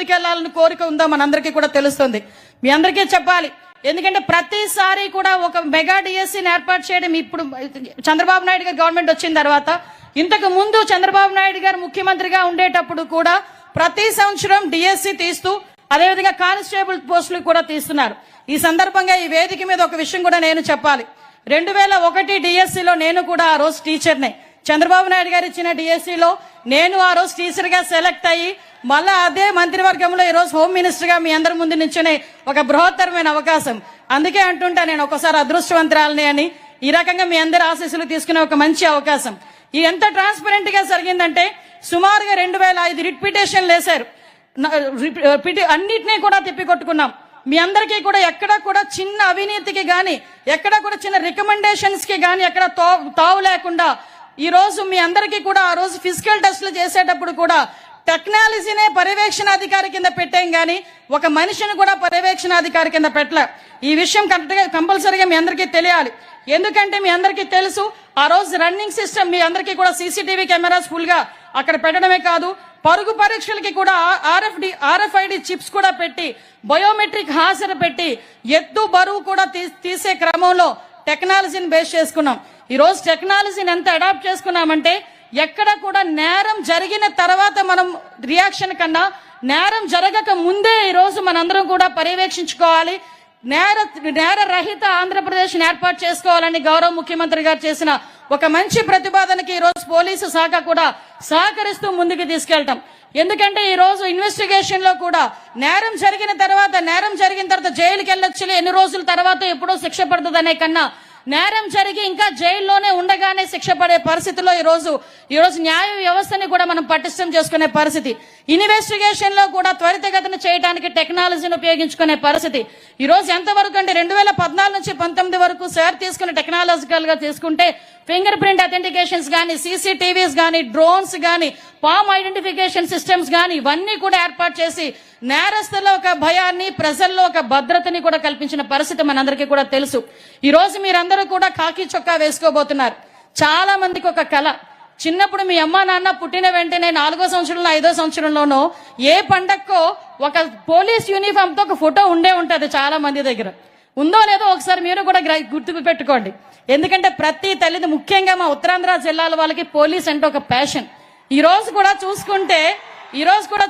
ముందుకెళ్లాలని కోరిక ఉందో మనందరికీ కూడా తెలుస్తుంది. మీ అందరికీ చెప్పాలి, ఎందుకంటే ప్రతిసారి కూడా ఒక మెగా డిఎస్సీని ఏర్పాటు చేయడం ఇప్పుడు చంద్రబాబు నాయుడు గారు గవర్నమెంట్ వచ్చిన తర్వాత, ఇంతకు ముందు చంద్రబాబు నాయుడు గారు ముఖ్యమంత్రిగా ఉండేటప్పుడు కూడా ప్రతి సంవత్సరం డిఎస్సీ తీస్తూ అదేవిధంగా కానిస్టేబుల్ పోస్టులు కూడా తీస్తున్నారు. ఈ సందర్భంగా ఈ వేదిక మీద ఒక విషయం కూడా నేను చెప్పాలి. 2001 డిఎస్సీలో నేను కూడా ఆ రోజు టీచర్నే. చంద్రబాబు నాయుడు గారు ఇచ్చిన డిఎస్సీలో నేను ఆ రోజు టీచర్ గా సెలెక్ట్ అయ్యి మళ్ళా అదే మంత్రివర్గంలో ఈ రోజు హోమ్ మినిస్టర్ గా మీ అందరి ముందు నిల్చునే ఒక బృహత్తరమైన అవకాశం. అందుకే అంటుంటా నేను ఒకసారి అదృష్టవంతురాలని అని. ఈ రకంగా మీ అందరి ఆశీస్సులు తీసుకునే ఒక మంచి అవకాశం. ఇది ఎంత ట్రాన్స్పరెంట్ గా జరిగిందంటే సుమారుగా 2005 రిట్ పిటిషన్లు వేశారు. అన్నిటినీ కూడా తిప్పికొట్టుకున్నాం. మీ అందరికీ కూడా ఎక్కడ కూడా చిన్న అవినీతికి గాని, ఎక్కడ కూడా చిన్న రికమెండేషన్స్ కి గాని ఎక్కడ తావు లేకుండా ఈ రోజు మీ అందరికీ కూడా ఆ రోజు ఫిజికల్ టెస్టులు చేసేటప్పుడు కూడా టెక్నాలజీనే పర్యవేక్షణాధికారి కింద పెట్టాం గానీ ఒక మనిషిని కూడా పర్యవేక్షణాధికారి కింద పెట్టలే. ఈ విషయం కంపల్సరీగా మీ అందరికీ తెలియాలి. ఎందుకంటే మీ అందరికీ తెలుసు ఆ రోజు రన్నింగ్ సిస్టమ్ మీ అందరికీ కూడా సీసీటీవీ కెమెరాస్ ఫుల్ గా అక్కడ పెట్టడమే కాదు, పరుగు పరీక్షలకి కూడా ఆర్ఎఫ్ఐడి చిప్స్ కూడా పెట్టి బయోమెట్రిక్ హాజరు పెట్టి ఎత్తు బరువు కూడా తీసే క్రమంలో టెక్నాలజీని బేస్ చేసుకున్నాం. ఈ రోజు టెక్నాలజీని ఎంత అడాప్ట్ చేసుకున్నామంటే ఎక్కడ కూడా నేరం జరిగిన తర్వాత మనం రియాక్షన్ కన్నా నేరం జరగక ముందే ఈ రోజు మనందరం కూడా పర్యవేక్షించుకోవాలి. నేర రహిత ఆంధ్రప్రదేశ్ ఏర్పాటు చేసుకోవాలని గౌరవ ముఖ్యమంత్రి గారు చేసిన ఒక మంచి ప్రతిపాదనకి ఈ రోజు పోలీసు శాఖ కూడా సహకరిస్తూ ముందుకు తీసుకెళ్తాం. ఎందుకంటే ఈ రోజు ఇన్వెస్టిగేషన్ లో కూడా నేరం జరిగిన తర్వాత జైలుకి వెళ్ళొచ్చులే ఎన్ని రోజుల తర్వాత ఎప్పుడో శిక్ష పడుతుందనే కన్నా నేరం జరిగి ఇంకా జైల్లోనే ఉండగానే శిక్ష పడే పరిస్థితిలో ఈ రోజు న్యాయ వ్యవస్థని కూడా మనం పటిష్టం చేసుకునే పరిస్థితి. ఇన్వెస్టిగేషన్ లో కూడా త్వరితగతిన చేయడానికి టెక్నాలజీని ఉపయోగించుకునే పరిస్థితి. ఈ రోజు ఎంతవరకు అంటే 2014 నుంచి 19 వరకు సార్ తీసుకున్న టెక్నాలజికల్ గా తీసుకుంటే ఫింగర్ ప్రింట్ అథెంటికేషన్స్ గానీ, సీసీటీవీస్ గానీ, డ్రోన్స్ గానీ, పామ్ ఐడెంటిఫికేషన్ సిస్టమ్స్ గానీ ఇవన్నీ కూడా ఏర్పాటు చేసి నేరస్తుల్లో ఒక భయాన్ని, ప్రజల్లో ఒక భద్రతని కూడా కల్పించిన పరిస్థితి మనందరికీ కూడా తెలుసు. ఈ రోజు మీరందరూ కూడా కాకి చొక్కా వేసుకోబోతున్నారు. చాలా మందికి ఒక కళ, చిన్నప్పుడు మీ అమ్మా నాన్న పుట్టిన వెంటనే 4వ సంవత్సరంలో 5వ సంవత్సరంలోనో ఏ పండక్కో ఒక పోలీస్ యూనిఫామ్ తో ఒక ఫోటో ఉండే ఉంటది. చాలా మంది దగ్గర ఉందో లేదో ఒకసారి మీరు కూడా గుర్తు పెట్టుకోండి. ఎందుకంటే ప్రతి తల్లిది, ముఖ్యంగా మా ఉత్తరాంధ్ర జిల్లాల వాళ్ళకి పోలీస్ అంటే ఒక ప్యాషన్. ఈ రోజు కూడా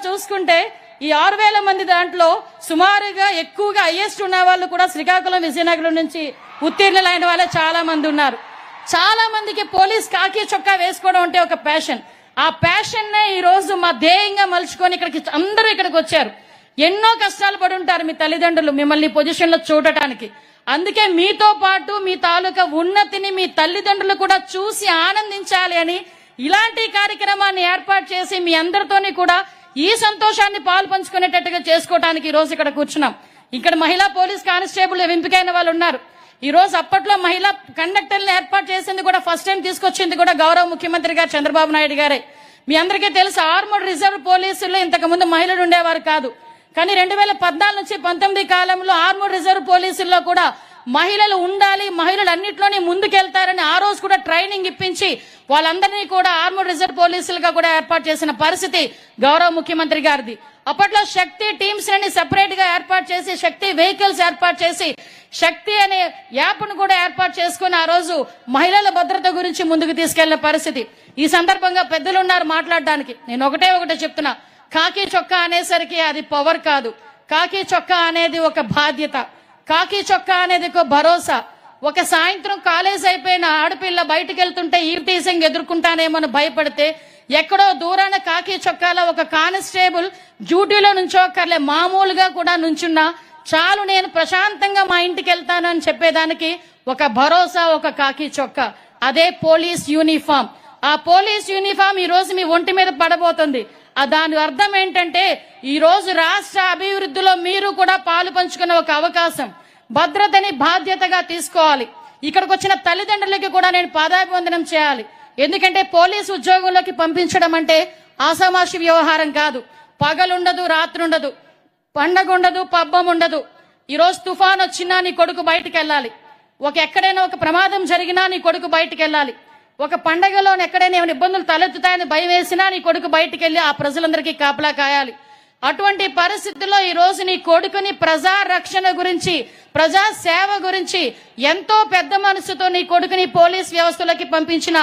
చూసుకుంటే ఈ 6000 మంది దాంట్లో సుమారుగా ఎక్కువగా హైయెస్ట్ ఉన్న వాళ్ళు కూడా శ్రీకాకుళం, విజయనగరం నుంచి ఉత్తీర్ణులైన వాళ్ళే చాలా మంది ఉన్నారు. చాలా మందికి పోలీస్ కాకి చొక్కా వేసుకోవడం అంటే ఒక ప్యాషన్. ఆ ప్యాషన్ నే ఈ రోజు మా ధ్యేయంగా మలుచుకొని అందరూ ఇక్కడికి వచ్చారు. ఎన్నో కష్టాలు పడి ఉంటారు మీ తల్లిదండ్రులు మిమ్మల్ని పొజిషన్ లో చూడటానికి. అందుకే మీతో పాటు మీ తాలూకా ఉన్నతిని మీ తల్లిదండ్రులు కూడా చూసి ఆనందించాలి అని ఇలాంటి కార్యక్రమాన్ని ఏర్పాటు చేసి మీ అందరితోని కూడా ఈ సంతోషాన్ని పాలు పంచుకునేటట్టుగా చేసుకోవడానికి ఈ రోజు ఇక్కడ కూర్చున్నాం. ఇక్కడ మహిళా పోలీస్ కానిస్టేబుల్ ఎంపికైన వాళ్ళు ఉన్నారు. ఈ రోజు అప్పట్లో మహిళా కండక్టర్లను ఏర్పాటు చేసింది కూడా ఫస్ట్ టైం తీసుకొచ్చింది కూడా గౌరవ ముఖ్యమంత్రి గారు చంద్రబాబు నాయుడు గారే. మీ అందరికీ తెలుసు ఆర్మడ్ రిజర్వ్ పోలీసుల్లో ఇంతకు ముందు మహిళలు ఉండేవారు కాదు. కానీ 2014 నుంచి 19 కాలంలో ఆర్మడ్ రిజర్వ్ పోలీసుల్లో కూడా మహిళలు ఉండాలి, మహిళలు అన్నింటిలోనే ముందుకెళ్తారని ఆ రోజు కూడా ట్రైనింగ్ ఇప్పించి వాళ్ళందరినీ కూడా ఆర్మడ్ రిజర్వ్ పోలీసులుగా కూడా ఏర్పాటు చేసిన పరిస్థితి గౌరవ ముఖ్యమంత్రి గారిది. అప్పట్లో శక్తి టీమ్స్ అని సెపరేట్ గా ఏర్పాటు చేసి, శక్తి వెహికల్స్ ఏర్పాటు చేసి, శక్తి అనే యాప్ ను కూడా ఏర్పాటు చేసుకుని ఆ రోజు మహిళల భద్రత గురించి ముందుకు తీసుకెళ్లిన పరిస్థితి. ఈ సందర్భంగా పెద్దలు ఉన్నారు మాట్లాడడానికి. నేను ఒకటే చెప్తున్నా, కాకి చొక్కా అనేసరికి అది పవర్ కాదు. కాకి చొక్కా అనేది ఒక బాధ్యత, కాకి చొక్కా అనేది ఒక భరోసా. ఒక సాయంత్రం కాలేజ్ అయిపోయిన ఆడపిల్ల బయటకు వెళ్తుంటే ఈవ్టీజింగ్ ఎదుర్కొంటానేమని భయపడితే ఎక్కడో దూరాన కాకి చొక్కాలో ఒక కానిస్టేబుల్ డ్యూటీలో నుంచోకర్లే మామూలుగా కూడా నుంచున్నా చాలు, నేను ప్రశాంతంగా మా ఇంటికి వెళ్తాను అని చెప్పేదానికి ఒక భరోసా, ఒక కాకి చొక్కా. అదే పోలీస్ యూనిఫామ్. ఆ పోలీస్ యూనిఫామ్ ఈ రోజు మీ ఒంటి మీద పడబోతుంది. దాని అర్థం ఏంటంటే ఈ రోజు రాష్ట్ర అభివృద్ధిలో మీరు కూడా పాలు పంచుకునే ఒక అవకాశం. భద్రతని బాధ్యతగా తీసుకోవాలి. ఇక్కడికి వచ్చిన తల్లిదండ్రులకి కూడా నేను పాదాభివందనం చేయాలి. ఎందుకంటే పోలీసు ఉద్యోగంలోకి పంపించడం అంటే ఆసామాషి వ్యవహారం కాదు. పగలుండదు, రాత్రి ఉండదు, పండగ ఉండదు, పబ్బం ఉండదు. ఈ రోజు తుఫాన్ వచ్చినా నీ కొడుకు బయటికి వెళ్ళాలి. ఎక్కడైనా ఒక ప్రమాదం జరిగినా నీ కొడుకు బయటికి వెళ్ళాలి. ఒక పండగలో ఎక్కడైనా ఏమైనా ఇబ్బందులు తలెత్తుతాయని భయం వేసినా నీ కొడుకు బయటికి వెళ్ళి ఆ ప్రజలందరికీ కాపలా కాయాలి. అటువంటి పరిస్థితుల్లో ఈ రోజు నీ కొడుకుని ప్రజా రక్షణ గురించి, ప్రజా సేవ గురించి ఎంతో పెద్ద మనసుతో నీ కొడుకుని పోలీస్ వ్యవస్థలోకి పంపించిన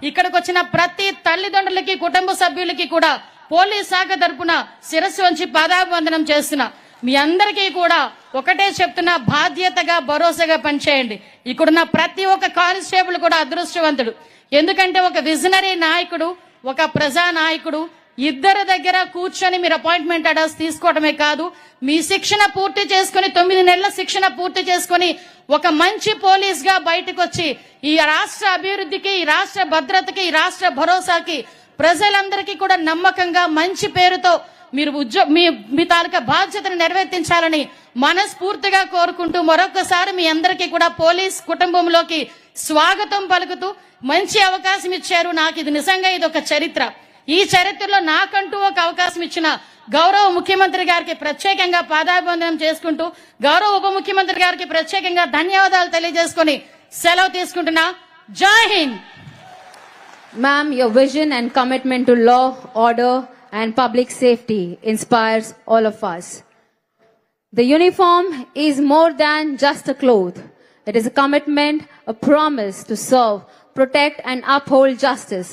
ఇక్కడికి వచ్చిన ప్రతి తల్లిదండ్రులకి, కుటుంబ సభ్యులకి కూడా పోలీస్ శాఖ తరపున శిరస్సు వంచి పాదాభివందనం చేస్తున్నా. మీ అందరికీ కూడా ఒకటే చెప్తున్నా, బాధ్యతగా భరోసాగా పనిచేయండి. ఇక్కడున్న ప్రతి ఒక్క కానిస్టేబుల్ కూడా అదృష్టవంతుడు. ఎందుకంటే ఒక విజనరీ నాయకుడు, ఒక ప్రజా నాయకుడు ఇద్దరి దగ్గర కూర్చొని మీరు అపాయింట్మెంట్ ఆర్డర్స్ తీసుకోవడమే కాదు, మీ శిక్షణ పూర్తి చేసుకుని 9 నెలల శిక్షణ పూర్తి చేసుకుని ఒక మంచి పోలీస్ గా బయటకు వచ్చి ఈ రాష్ట్ర అభివృద్ధికి, ఈ రాష్ట్ర భద్రతకి, ఈ రాష్ట్ర భరోసాకి ప్రజలందరికీ కూడా నమ్మకంగా మంచి పేరుతో మీరు మీ తాలూకా బాధ్యతను నెరవేర్తించాలని మనస్ఫూర్తిగా కోరుకుంటూ మరొకసారి మీ అందరికీ కూడా పోలీస్ కుటుంబంలోకి స్వాగతం పలుకుతూ మంచి అవకాశం ఇచ్చారు. నాకు ఇది నిజంగా ఇది ఒక చరిత్ర. ఈ చరిత్రలో నాకంటూ ఒక అవకాశం ఇచ్చిన గౌరవ ముఖ్యమంత్రి గారికి ప్రత్యేకంగా పాదాభివందనం చేసుకుంటూ, గౌరవ ఉప ముఖ్యమంత్రి గారికి ప్రత్యేకంగా ధన్యవాదాలు తెలియజేసుకుని సెలవు తీసుకుంటున్నా. జై Hind. Ma'am, your vision and commitment to law, order and public safety inspires all of us. The uniform is more than just a cloth. It is a commitment, a promise to serve, protect and uphold justice.